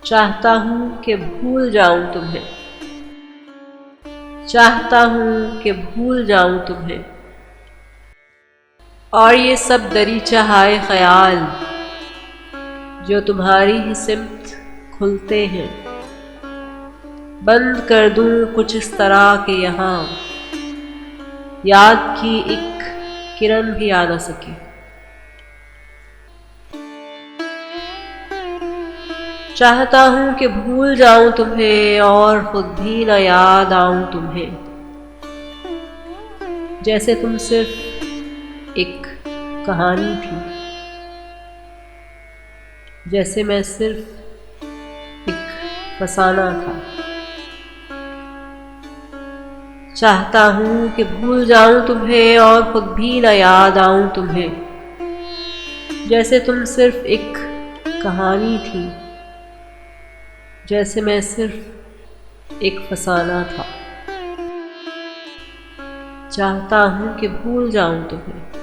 چاہتا ہوں کہ بھول جاؤں تمہیں، چاہتا ہوں کہ بھول جاؤں تمہیں، اور یہ سب دریچہ ہائے خیال جو تمہاری ہی سمت کھلتے ہیں، بند کر دوں کچھ اس طرح کہ یہاں یاد کی ایک کرن بھی آ نہ سکے۔ چاہتا ہوں کہ بھول جاؤں تمہیں اور خود بھی نہ یاد آؤں تمہیں، جیسے تم صرف ایک کہانی تھی، جیسے میں صرف ایک فسانہ تھا۔ چاہتا ہوں کہ بھول جاؤں تمہیں اور خود بھی نہ یاد آؤں تمہیں، جیسے تم صرف ایک کہانی تھی، جیسے میں صرف ایک فسانہ تھا۔ چاہتا ہوں کہ بھول جاؤں تمہیں۔